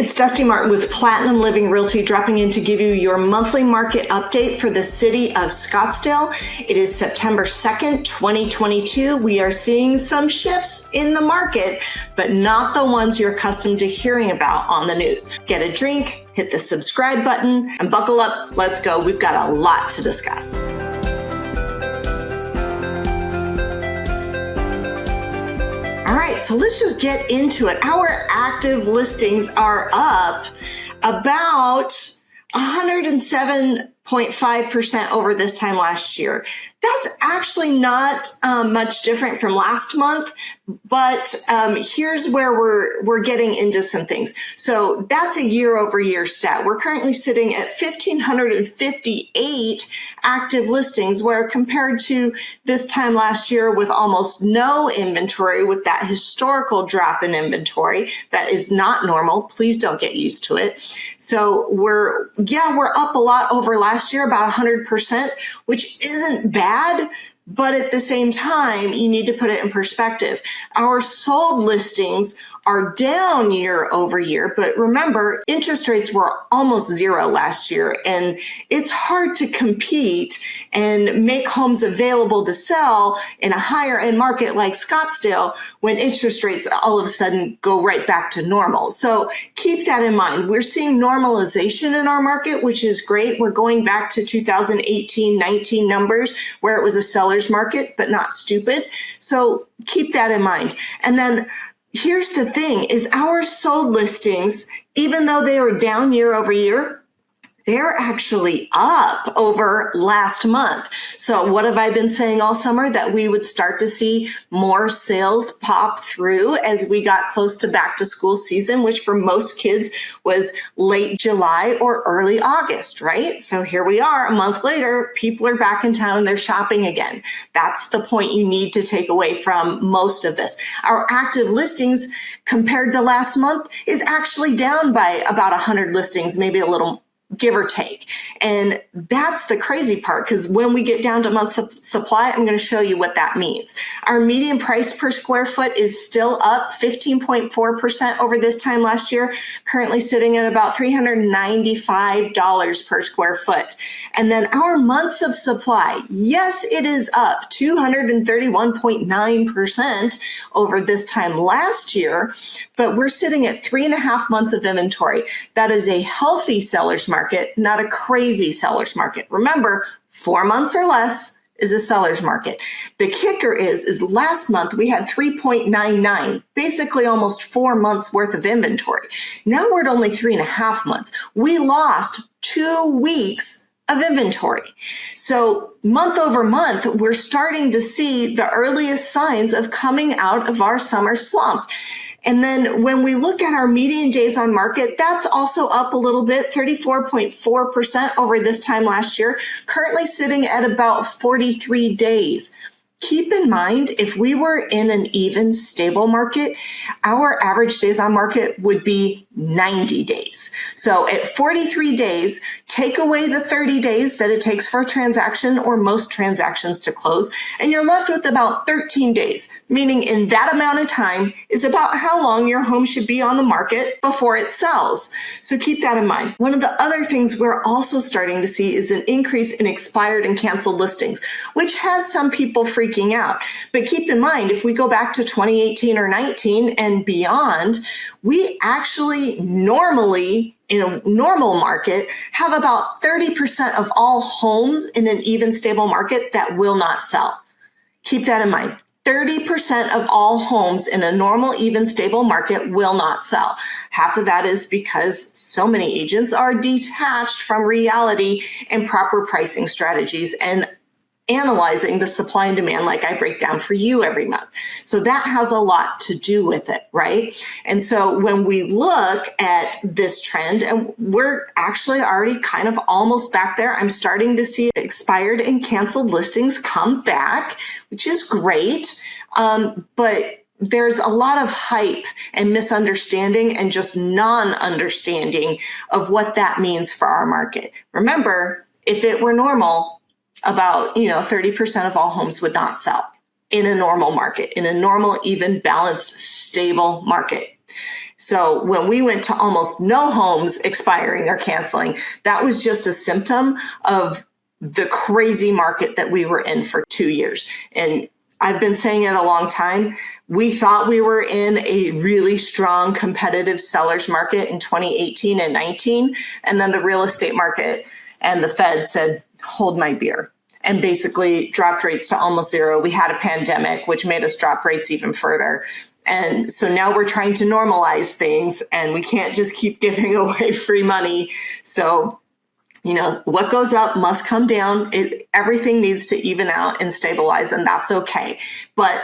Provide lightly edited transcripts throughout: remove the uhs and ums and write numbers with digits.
It's Dusti Martin with Platinum Living Realty dropping in to give you your monthly market update for the city of Scottsdale. It is September 2nd, 2022. We are seeing some shifts in the market, but not the ones you're accustomed to hearing about on the news. Get a drink, hit the subscribe button, and buckle up. Let's go. We've got a lot to discuss. All right, so let's just get into it. Our active listings are up about 107.5% over this time last year. That's actually not much different from last month, but here's where we're getting into some things. So that's a year-over-year stat. We're currently sitting at 1,558 active listings, where compared to this time last year with almost no inventory, with that historical drop in inventory, that is not normal. Please don't get used to it. So we're up a lot over last year, about 100%, which isn't bad. But at the same time, you need to put it in perspective. Our sold listings are down year over year, but remember, interest rates were almost zero last year, and it's hard to compete and make homes available to sell in a higher end market like Scottsdale when interest rates all of a sudden go right back to normal. So keep that in mind. We're seeing normalization in our market, which is great. We're going back to 2018-19 numbers where it was a seller's market, but not stupid. So keep that in mind. And then here's the thing is our sold listings, even though they were down year over year, they're actually up over last month. So what have I been saying all summer? That we would start to see more sales pop through as we got close to back to school season, which for most kids was late July or early August, right? So here we are a month later, people are back in town and they're shopping again. That's the point you need to take away from most of this. Our active listings compared to last month is actually down by about 100 listings, maybe a little give or take. And that's the crazy part, because when we get down to months of supply, I'm going to show you what that means. Our median price per square foot is still up 15.4% over this time last year, currently sitting at about $395 per square foot. And then our months of supply, yes, it is up 231.9% over this time last year, but we're sitting at 3.5 months of inventory. That is a healthy seller's market, not a crazy seller's market. Remember, 4 months or less is a seller's market. The kicker is last month we had 3.99, basically almost 4 months worth of inventory. Now we're at only 3.5 months. We lost 2 weeks of inventory. So month over month, we're starting to see the earliest signs of coming out of our summer slump. And then when we look at our median days on market, that's also up a little bit, 34.4% over this time last year, currently sitting at about 43 days. Keep in mind, if we were in an even stable market, our average days on market would be 90 days. So at 43 days, take away the 30 days that it takes for a transaction or most transactions to close, and you're left with about 13 days, meaning in that amount of time is about how long your home should be on the market before it sells. So keep that in mind. One of the other things we're also starting to see is an increase in expired and canceled listings, which has some people freaking out. But keep in mind, if we go back to 2018 or 19 and beyond, we actually normally, in a normal market, have about 30% of all homes in an even stable market that will not sell. Keep that in mind. 30% of all homes in a normal, even stable market will not sell. Half of that is because so many agents are detached from reality and proper pricing strategies and analyzing the supply and demand like I break down for you every month. So that has a lot to do with it, right? And so when we look at this trend, and we're actually already kind of almost back there, I'm starting to see expired and canceled listings come back, which is great. But there's a lot of hype and misunderstanding and just non-understanding of what that means for our market. Remember, if it were normal, about 30% of all homes would not sell in a normal market, in a normal, even balanced, stable market. So when we went to almost no homes expiring or canceling, that was just a symptom of the crazy market that we were in for 2 years. And I've been saying it a long time. We thought we were in a really strong competitive sellers market in 2018 and 19. And then the real estate market and the Fed said, hold my beer, and basically dropped rates to almost zero. We had a pandemic, which made us drop rates even further. And so now we're trying to normalize things, and we can't just keep giving away free money. So, what goes up must come down. Everything needs to even out and stabilize, and that's okay. But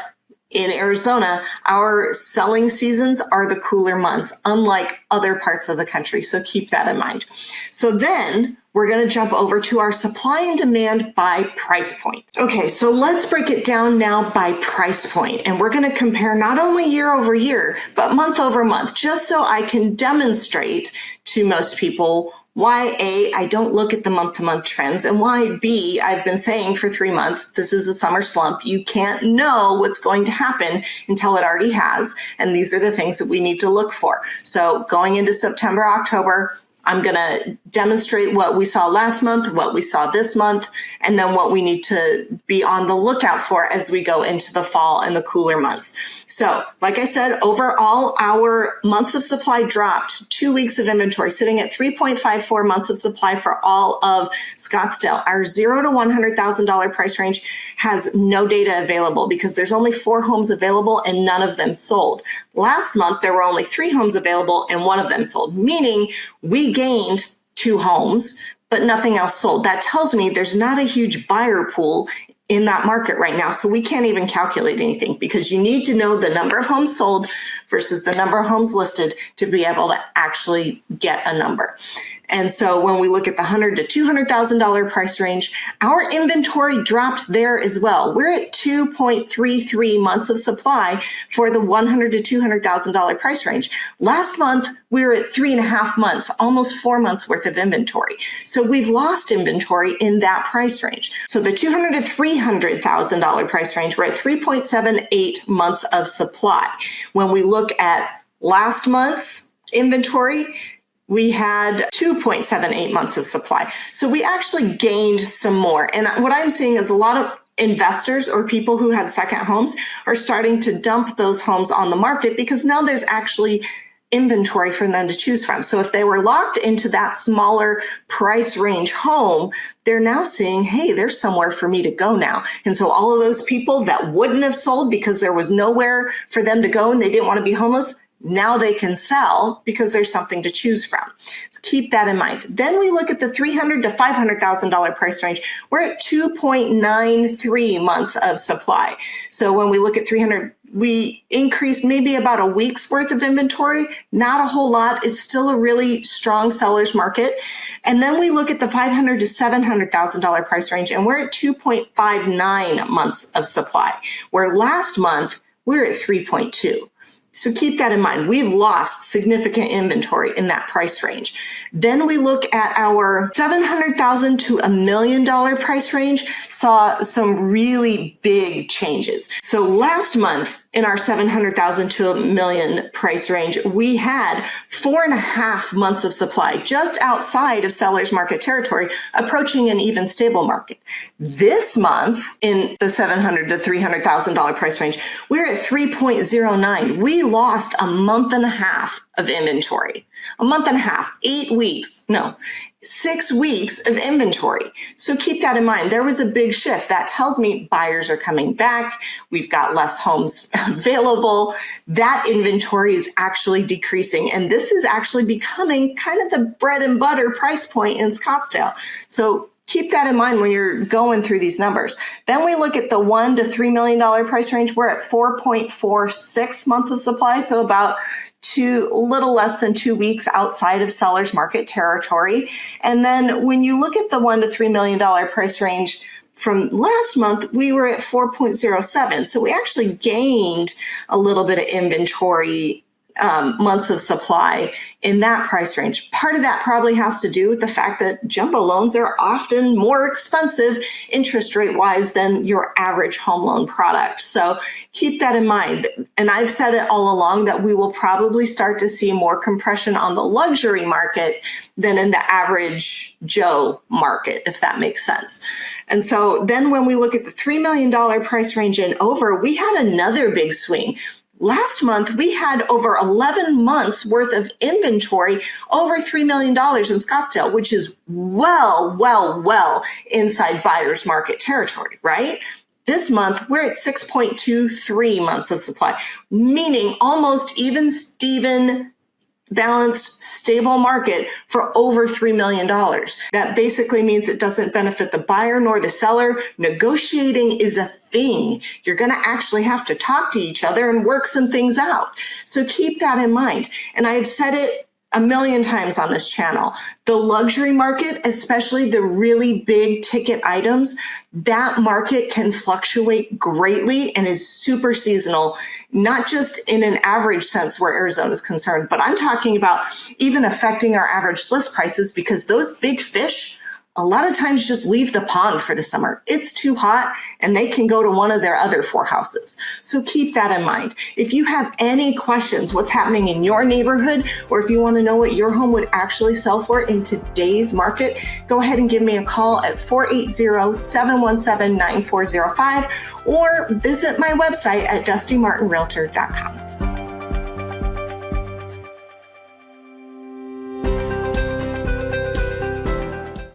in Arizona, our selling seasons are the cooler months, unlike other parts of the country. So keep that in mind. So then we're going to jump over to our supply and demand by price point. Okay, so let's break it down now by price point. And we're going to compare not only year over year, but month over month, just so I can demonstrate to most people why A, I don't look at the month-to-month trends, and why B, I've been saying for 3 months, this is a summer slump. You can't know what's going to happen until it already has, and these are the things that we need to look for. So going into September, October, I'm going to demonstrate what we saw last month, what we saw this month, and then what we need to be on the lookout for as we go into the fall and the cooler months. So, like I said, overall, our months of supply dropped 2 weeks of inventory, sitting at 3.54 months of supply for all of Scottsdale. Our $0 to $100,000 price range has no data available because there's only 4 homes available and none of them sold. Last month, there were only 3 homes available and 1 of them sold, meaning we gained 2 homes, but nothing else sold. That tells me there's not a huge buyer pool in that market right now. So we can't even calculate anything because you need to know the number of homes sold versus the number of homes listed to be able to actually get a number. And so when we look at the $100,000 to $200,000 price range, our inventory dropped there as well. We're at 2.33 months of supply for the $100,000 to $200,000 price range. Last month, we were at 3.5 months, almost 4 months worth of inventory. So we've lost inventory in that price range. So the $200,000 to $300,000 price range, we're at 3.78 months of supply. When we look at last month's inventory, we had 2.78 months of supply. So we actually gained some more. And what I'm seeing is a lot of investors or people who had second homes are starting to dump those homes on the market because now there's actually inventory for them to choose from. So if they were locked into that smaller price range home, they're now seeing, hey, there's somewhere for me to go now. And so all of those people that wouldn't have sold because there was nowhere for them to go and they didn't want to be homeless, now they can sell because there's something to choose from. So keep that in mind. Then we look at the $300,000 to $500,000 price range. We're at 2.93 months of supply. So when we look at 300, we increased maybe about a week's worth of inventory, not a whole lot. It's still a really strong seller's market. And then we look at the $500,000 to $700,000 price range, and we're at 2.59 months of supply, where last month we were at 3.2. So keep that in mind. We've lost significant inventory in that price range. Then we look at our $700,000 to $1 million price range, saw some really big changes. So last month in our $700,000 to $1 million price range, we had 4.5 months of supply just outside of seller's market territory, approaching an even stable market. This month in the $700,000 to $300,000 price range, we're at 3.09. We lost a month and a half of inventory. A month and a half, 6 weeks of inventory. So keep that in mind. There was a big shift. That tells me buyers are coming back. We've got less homes available. That inventory is actually decreasing. And this is actually becoming kind of the bread and butter price point in Scottsdale. So keep that in mind when you're going through these numbers. Then we look at the $1 to $3 million price range. We're at 4.46 months of supply, so about a little less than 2 weeks outside of seller's market territory. And then when you look at the $1 to $3 million price range from last month, we were at 4.07. So we actually gained a little bit of inventory months of supply in that price range. Part of that probably has to do with the fact that jumbo loans are often more expensive interest rate wise than your average home loan product. So keep that in mind. And I've said it all along that we will probably start to see more compression on the luxury market than in the average Joe market, if that makes sense. And so then when we look at the $3 million price range and over, we had another big swing. Last month, we had over 11 months worth of inventory over $3 million in Scottsdale, which is well inside buyer's market territory, right? This month, we're at 6.23 months of supply, meaning almost even Steven balanced, stable market for over $3 million. That basically means it doesn't benefit the buyer nor the seller. Negotiating is a thing. You're going to actually have to talk to each other and work some things out. So keep that in mind. And I've said it a million times on this channel. The luxury market, especially the really big ticket items, that market can fluctuate greatly and is super seasonal, not just in an average sense where Arizona is concerned, but I'm talking about even affecting our average list prices because those big fish a lot of times just leave the pond for the summer. It's too hot and they can go to one of their other 4 houses. So keep that in mind. If you have any questions, what's happening in your neighborhood, or if you want to know what your home would actually sell for in today's market, go ahead and give me a call at 480-717-9405 or visit my website at dustimartinrealtor.com.